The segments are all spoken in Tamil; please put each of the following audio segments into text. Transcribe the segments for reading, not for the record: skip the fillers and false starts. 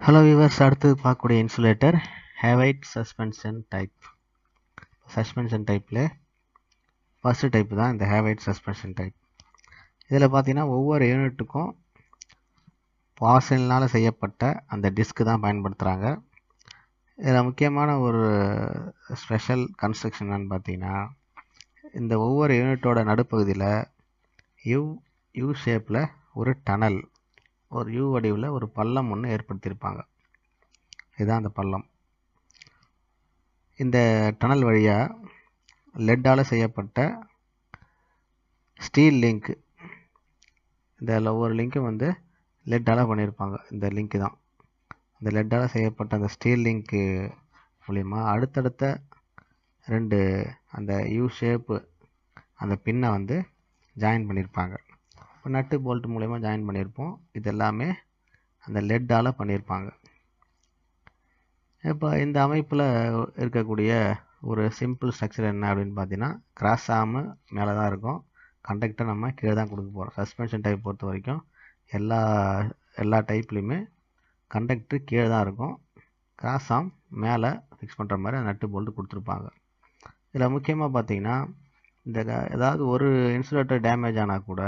ஹலோ வியூவர்ஸ், அடுத்து பார்க்கக்கூடிய இன்சுலேட்டர் ஹேவைட் சஸ்பென்ஷன் டைப். சஸ்பென்ஷன் டைப்பில் ஃபஸ்ட்டு டைப் தான் இந்த ஹேவைட் சஸ்பென்ஷன் டைப். இதில் பார்த்தீங்கன்னா ஒவ்வொரு யூனிட்டுக்கும் பாசலினால் செய்யப்பட்ட அந்த டிஸ்க்கு தான் பயன்படுத்துகிறாங்க. இதில் முக்கியமான ஒரு ஸ்பெஷல் கன்ஸ்ட்ரக்ஷன் என்னன்னு பார்த்தீங்கன்னா, இந்த ஒவ்வொரு யூனிட்டோட நடுப்பகுதியில் யூ ஷேப்பில் ஒரு டனல், ஒரு யூ வடிவில் ஒரு பள்ளம் ஒன்று ஏற்படுத்தியிருப்பாங்க. இதுதான் அந்த பள்ளம். இந்த டனல் வழியாக லெட்டால் செய்யப்பட்ட ஸ்டீல் லிங்க், இந்த ஒவ்வொரு லிங்க்கும் வந்து லெட்டால் பண்ணியிருப்பாங்க. இந்த லிங்க்கு தான் இந்த லெட்டால் செய்யப்பட்ட அந்த ஸ்டீல் லிங்க்கு மூலிமா அடுத்தடுத்த ரெண்டு அந்த யூ ஷேப்பு அந்த பின்னை வந்து ஜாயின் பண்ணியிருப்பாங்க. இப்போ நட்டு போல்ட் மூலயமா ஜாயின் பண்ணியிருப்போம். இது எல்லாமே அந்த லெட்டால் பண்ணியிருப்பாங்க. இப்போ இந்த அமைப்பில் இருக்கக்கூடிய ஒரு சிம்பிள் ஸ்ட்ரக்சர் என்ன அப்படின்னு பார்த்தீங்கன்னா, கிராஸ் ஆர்மு மேலே தான் இருக்கும், கண்டக்டர் நம்ம கீழே தான் கொடுக்க போகிறோம். சஸ்பென்ஷன் டைப் பொறுத்த வரைக்கும் எல்லா டைப்லேயுமே கண்டக்டர் கீழே தான் இருக்கும், கிராஸ் ஆர்ம் மேலே ஃபிக்ஸ் பண்ணுற மாதிரி நட்டு போல்ட்டு கொடுத்துருப்பாங்க. இதில் முக்கியமாக பார்த்தீங்கன்னா, இந்த ஏதாவது ஒரு இன்சுலேட்டர் டேமேஜ் ஆனால் கூட,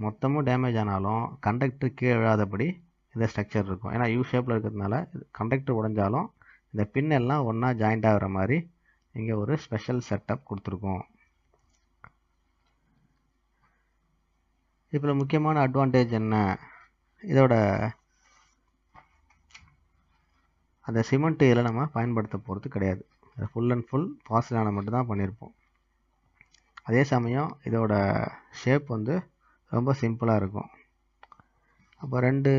மொத்தமும் டேமேஜ் ஆனாலும் கண்டக்டர் கீழே விழாதபடி இந்த ஸ்ட்ரக்சர் இருக்கும். ஏன்னா யூ ஷேப்பில் இருக்கிறதுனால கண்டக்டர் உடைஞ்சாலும் இந்த பின் எல்லாம் ஒன்றா ஜாயிண்ட் ஆகிற மாதிரி இங்கே ஒரு ஸ்பெஷல் செட்டப் கொடுத்துருக்கோம். இப்போ முக்கியமான அட்வான்டேஜ் என்ன, இதோட அந்த சிமெண்ட் இதில் நம்ம பயன்படுத்த போகிறது கிடையாது. ஃபுல் அண்ட் ஃபுல் பாசிலான மட்டும்தான் பண்ணியிருப்போம். அதே சமயம் இதோட ஷேப் வந்து ரொம்ப சிம்பிளாக இருக்கும். அப்போ ரெண்டு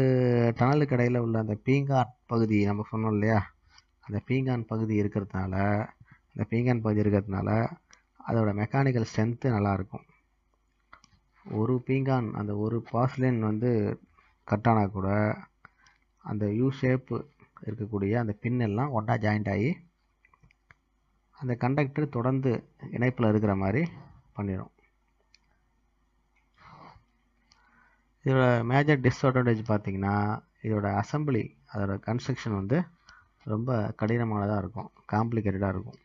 டனலுக்கு இடையில் உள்ள அந்த பீங்கான் பகுதி நம்ம சொன்னோம் இல்லையா, அந்த பீங்கான் பகுதி இருக்கிறதுனால அதோட மெக்கானிக்கல் ஸ்ட்ரென்த்து நல்லாயிருக்கும். ஒரு பீங்கான், அந்த ஒரு பாஸ்லின் வந்து கட் ஆனால் கூட அந்த யூ ஷேப்பு இருக்கக்கூடிய அந்த பின் எல்லாம் ஒன்றா ஜாயிண்ட் ஆகி அந்த கண்டக்டர் தொடர்ந்து இணைப்பில் இருக்கிற மாதிரி பண்ணிடும். இதோட மேஜர் டிஸ்அட்வான்டேஜ் பார்த்திங்கன்னா, இதோட அசம்பிளி, அதோட கன்ஸ்ட்ரக்ஷன் வந்து ரொம்ப கடினமானதாக இருக்கும், காம்ப்ளிகேட்டடாக இருக்கும்.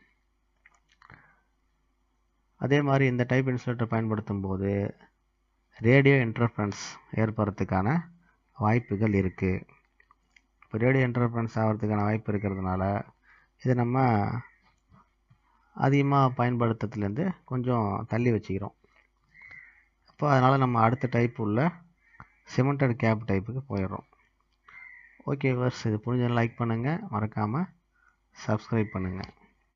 அதே மாதிரி இந்த டைப் இன்சுலேட்டர் பயன்படுத்தும் போது ரேடியோ இன்டர்ஃபரன்ஸ் ஏற்படுறதுக்கான வாய்ப்புகள் இருக்குது. இப்போ ரேடியோ இன்டர்ஃபரன்ஸ் ஆகிறதுக்கான வாய்ப்பு இருக்கிறதுனால இதை நம்ம அதிகமாக பயன்படுத்துறதுலேருந்து கொஞ்சம் தள்ளி வச்சுக்கிறோம். அப்போ அதனால் நம்ம அடுத்த டைப் உள்ள சிமெண்டட் கேப் டைப்புக்கு போயிடுறோம். ஓகே வர்ஸ், இது புரிஞ்சதை லைக் பண்ணுங்கள், மறக்காமல் சப்ஸ்கிரைப் பண்ணுங்கள்.